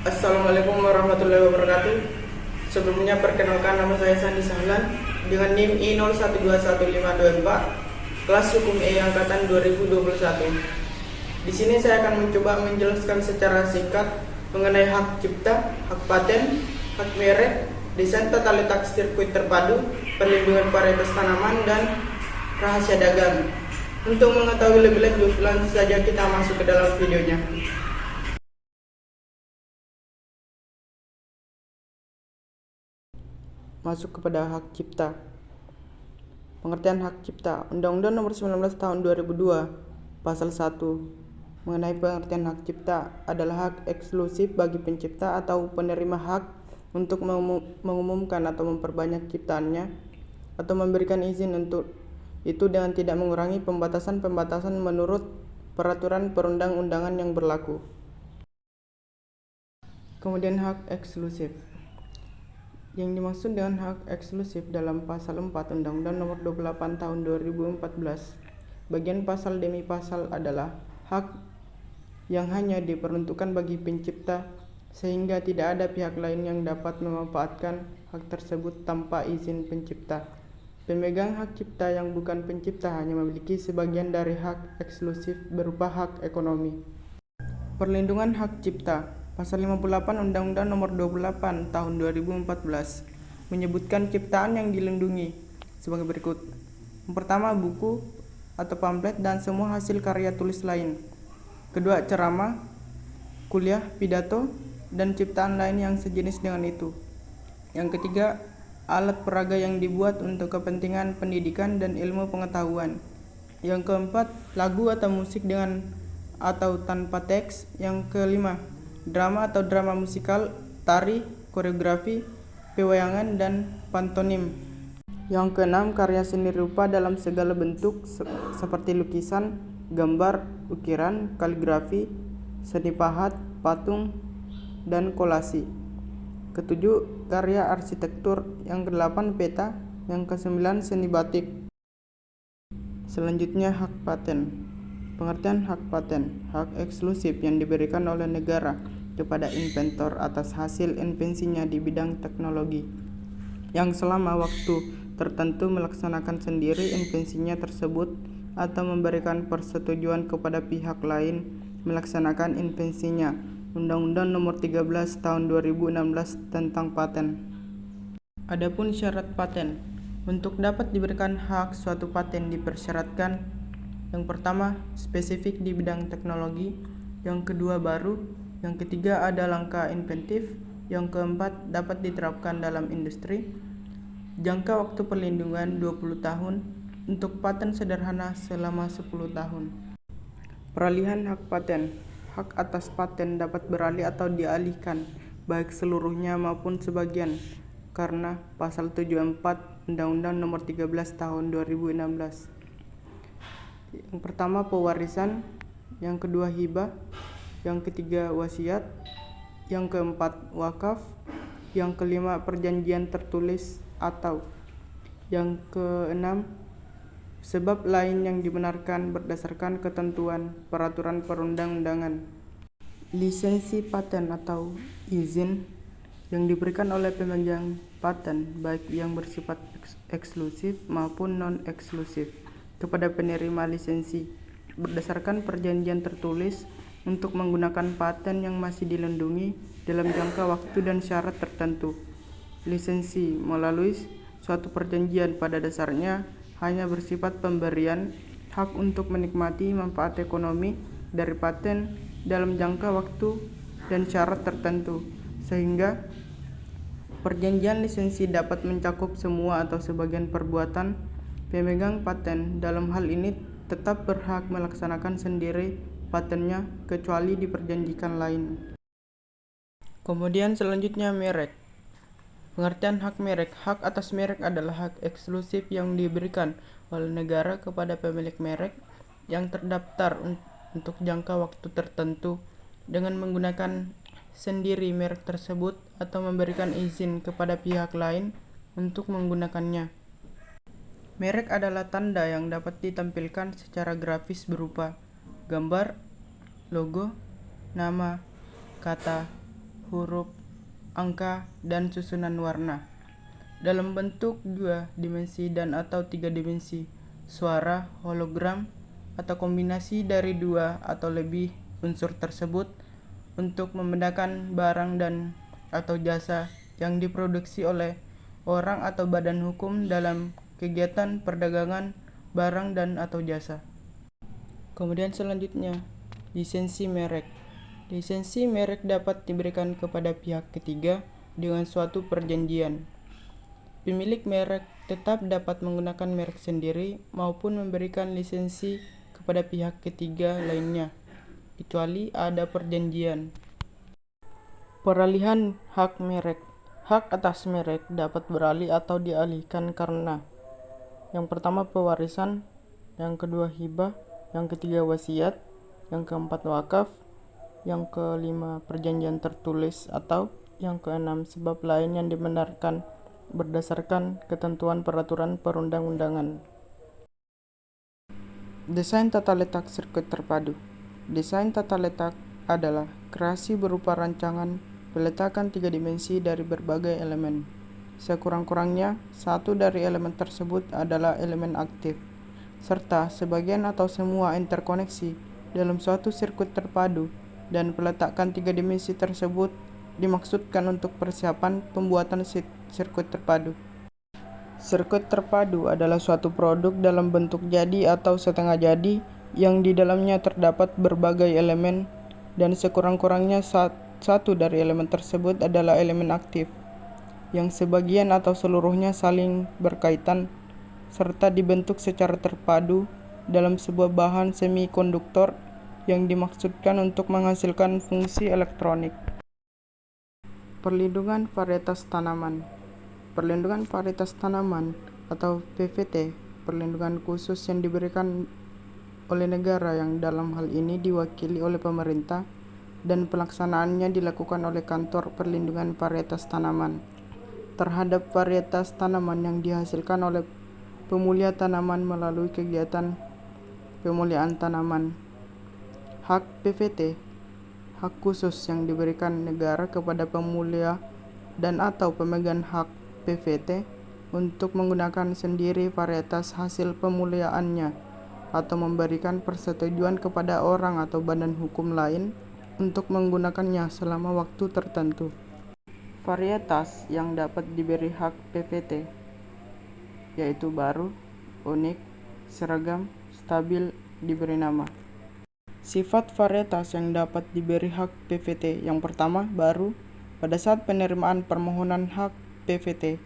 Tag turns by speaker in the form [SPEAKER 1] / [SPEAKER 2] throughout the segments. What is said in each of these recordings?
[SPEAKER 1] Assalamualaikum warahmatullahi wabarakatuh. Sebelumnya perkenalkan, nama saya Sandi Sahlan dengan NIM I012154, kelas hukum E angkatan 2021. Di sini saya akan mencoba menjelaskan secara singkat mengenai hak cipta, hak paten, hak merek, desain tata letak sirkuit terpadu, perlindungan varietas tanaman, dan rahasia dagang. Untuk mengetahui lebih lanjut, langsung saja kita masuk ke dalam videonya. Masuk kepada hak cipta. Pengertian hak cipta. Undang-Undang Nomor 19 Tahun 2002, Pasal 1, mengenai pengertian hak cipta adalah hak eksklusif bagi pencipta atau penerima hak untuk mengumumkan atau memperbanyak ciptaannya atau memberikan izin untuk itu dengan tidak mengurangi pembatasan-pembatasan menurut peraturan perundang-undangan yang berlaku. Kemudian hak eksklusif. Yang dimaksud dengan hak eksklusif dalam Pasal 4 Undang-Undang Nomor 28 Tahun 2014, bagian pasal demi pasal adalah hak yang hanya diperuntukkan bagi pencipta sehingga tidak ada pihak lain yang dapat memanfaatkan hak tersebut tanpa izin pencipta. Pemegang hak cipta yang bukan pencipta hanya memiliki sebagian dari hak eksklusif berupa hak ekonomi. Perlindungan hak cipta. Pasal 58 Undang-Undang Nomor 28 Tahun 2014 menyebutkan ciptaan yang dilindungi sebagai berikut. Yang pertama, buku atau pamflet dan semua hasil karya tulis lain. Kedua, ceramah, kuliah, pidato, dan ciptaan lain yang sejenis dengan itu. Yang ketiga, alat peraga yang dibuat untuk kepentingan pendidikan dan ilmu pengetahuan. Yang keempat, lagu atau musik dengan atau tanpa teks. Yang kelima, drama atau drama musikal, tari, koreografi, pewayangan, dan pantomim. Yang keenam, karya seni rupa dalam segala bentuk seperti lukisan, gambar, ukiran, kaligrafi, seni pahat, patung, dan kolasi. Ketujuh, karya arsitektur. Yang kedelapan, peta. Yang kesembilan, seni batik. Selanjutnya, hak paten. Pengertian hak paten, hak eksklusif yang diberikan oleh negara kepada inventor atas hasil invensinya di bidang teknologi, yang selama waktu tertentu melaksanakan sendiri invensinya tersebut atau memberikan persetujuan kepada pihak lain melaksanakan invensinya. Undang-Undang Nomor 13 Tahun 2016 tentang paten. Adapun syarat paten. Untuk dapat diberikan hak suatu paten dipersyaratkan: yang pertama, spesifik di bidang teknologi. Yang kedua, baru. Yang ketiga, ada langkah inventif. Yang keempat, dapat diterapkan dalam industri. Jangka waktu perlindungan 20 tahun. Untuk paten sederhana selama 10 tahun. Peralihan hak paten. Hak atas paten dapat beralih atau dialihkan, baik seluruhnya maupun sebagian, karena Pasal 74 Undang-Undang Nomor 13 Tahun 2016. Yang pertama, pewarisan. Yang kedua, hibah. Yang ketiga, wasiat. Yang keempat, wakaf. Yang kelima, perjanjian tertulis atau. Yang keenam, sebab lain yang dibenarkan berdasarkan ketentuan peraturan perundang-undangan. Lisensi paten atau izin yang diberikan oleh pemegang paten, baik yang bersifat eksklusif maupun non-eksklusif, kepada penerima lisensi berdasarkan perjanjian tertulis untuk menggunakan paten yang masih dilindungi dalam jangka waktu dan syarat tertentu. Lisensi melalui suatu perjanjian pada dasarnya hanya bersifat pemberian hak untuk menikmati manfaat ekonomi dari paten dalam jangka waktu dan syarat tertentu, sehingga perjanjian lisensi dapat mencakup semua atau sebagian perbuatan pemegang paten. Dalam hal ini tetap berhak melaksanakan sendiri patennya kecuali diperjanjikan lain. Kemudian selanjutnya, merek. Pengertian hak merek. Hak atas merek adalah hak eksklusif yang diberikan oleh negara kepada pemilik merek yang terdaftar untuk jangka waktu tertentu dengan menggunakan sendiri merek tersebut atau memberikan izin kepada pihak lain untuk menggunakannya. Merek adalah tanda yang dapat ditampilkan secara grafis berupa gambar, logo, nama, kata, huruf, angka, dan susunan warna. Dalam bentuk 2 dimensi dan atau 3 dimensi, suara, hologram, atau kombinasi dari 2 atau lebih unsur tersebut untuk membedakan barang dan atau jasa yang diproduksi oleh orang atau badan hukum dalam kegiatan perdagangan barang dan atau jasa. Kemudian selanjutnya, lisensi merek. Lisensi merek dapat diberikan kepada pihak ketiga dengan suatu perjanjian. Pemilik merek tetap dapat menggunakan merek sendiri maupun memberikan lisensi kepada pihak ketiga lainnya, kecuali ada perjanjian. Peralihan hak merek. Hak atas merek dapat beralih atau dialihkan karena yang pertama pewarisan, yang kedua hibah, yang ketiga wasiat, yang keempat wakaf, yang kelima perjanjian tertulis, atau yang keenam sebab lain yang dibenarkan berdasarkan ketentuan peraturan perundang-undangan. Desain tata letak sirkuit terpadu. Desain tata letak adalah kreasi berupa rancangan peletakan 3 dimensi dari berbagai elemen. Sekurang-kurangnya, satu dari elemen tersebut adalah elemen aktif, serta sebagian atau semua interkoneksi dalam suatu sirkuit terpadu, dan peletakan 3 dimensi tersebut dimaksudkan untuk persiapan pembuatan sirkuit terpadu. Sirkuit terpadu adalah suatu produk dalam bentuk jadi atau setengah jadi yang di dalamnya terdapat berbagai elemen, dan sekurang-kurangnya satu dari elemen tersebut adalah elemen aktif, yang sebagian atau seluruhnya saling berkaitan, serta dibentuk secara terpadu dalam sebuah bahan semikonduktor yang dimaksudkan untuk menghasilkan fungsi elektronik. Perlindungan varietas tanaman. Perlindungan varietas tanaman atau PVT, perlindungan khusus yang diberikan oleh negara yang dalam hal ini diwakili oleh pemerintah, dan pelaksanaannya dilakukan oleh Kantor Perlindungan Varietas Tanaman terhadap varietas tanaman yang dihasilkan oleh pemulia tanaman melalui kegiatan pemuliaan tanaman. Hak PVT, hak khusus yang diberikan negara kepada pemulia dan atau pemegang hak PVT untuk menggunakan sendiri varietas hasil pemuliaannya atau memberikan persetujuan kepada orang atau badan hukum lain untuk menggunakannya selama waktu tertentu. Varietas yang dapat diberi hak PVT yaitu baru, unik, seragam, stabil, diberi nama. Sifat varietas yang dapat diberi hak PVT. Yang pertama, baru. Pada saat penerimaan permohonan hak PVT,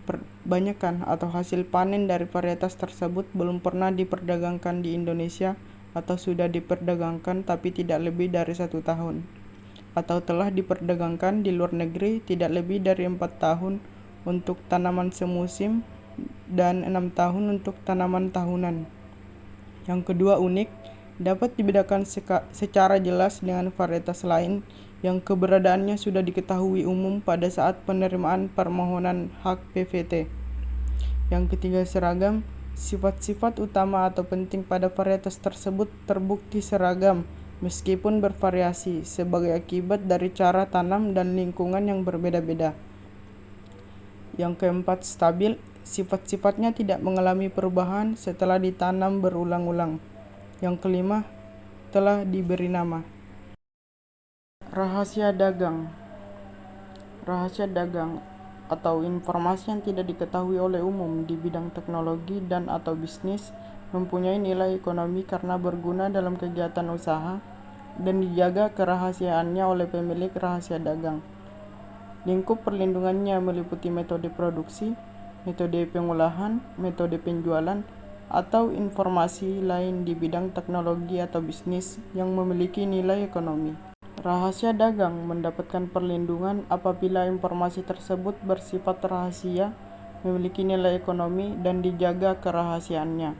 [SPEAKER 1] perbanyakan atau hasil panen dari varietas tersebut belum pernah diperdagangkan di Indonesia atau sudah diperdagangkan tapi tidak lebih dari 1 tahun, atau telah diperdagangkan di luar negeri tidak lebih dari 4 tahun untuk tanaman semusim dan 6 tahun untuk tanaman tahunan. Yang kedua, unik, dapat dibedakan secara jelas dengan varietas lain yang keberadaannya sudah diketahui umum pada saat penerimaan permohonan hak PVT. Yang ketiga, seragam, sifat-sifat utama atau penting pada varietas tersebut terbukti seragam meskipun bervariasi sebagai akibat dari cara tanam dan lingkungan yang berbeda-beda. Yang keempat, stabil, sifat-sifatnya tidak mengalami perubahan setelah ditanam berulang-ulang. Yang kelima, telah diberi nama. Rahasia dagang. Rahasia dagang atau informasi yang tidak diketahui oleh umum di bidang teknologi dan atau bisnis mempunyai nilai ekonomi karena berguna dalam kegiatan usaha dan dijaga kerahasiaannya oleh pemilik rahasia dagang. Lingkup perlindungannya meliputi metode produksi, metode pengolahan, metode penjualan, atau informasi lain di bidang teknologi atau bisnis yang memiliki nilai ekonomi. Rahasia dagang mendapatkan perlindungan apabila informasi tersebut bersifat rahasia, memiliki nilai ekonomi, dan dijaga kerahasiaannya.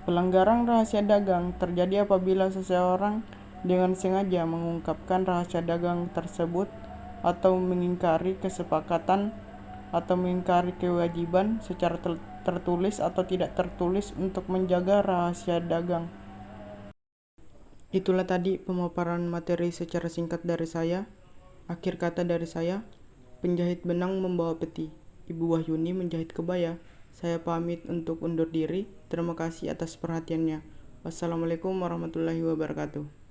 [SPEAKER 1] Pelanggaran rahasia dagang terjadi apabila seseorang dengan sengaja mengungkapkan rahasia dagang tersebut atau mengingkari kesepakatan atau mengingkari kewajiban secara tertulis atau tidak tertulis untuk menjaga rahasia dagang. Itulah tadi pemaparan materi secara singkat dari saya. Akhir kata dari saya, penjahit benang membawa peti, Ibu Wahyuni menjahit kebaya. Saya pamit untuk undur diri. Terima kasih atas perhatiannya. Wassalamualaikum warahmatullahi wabarakatuh.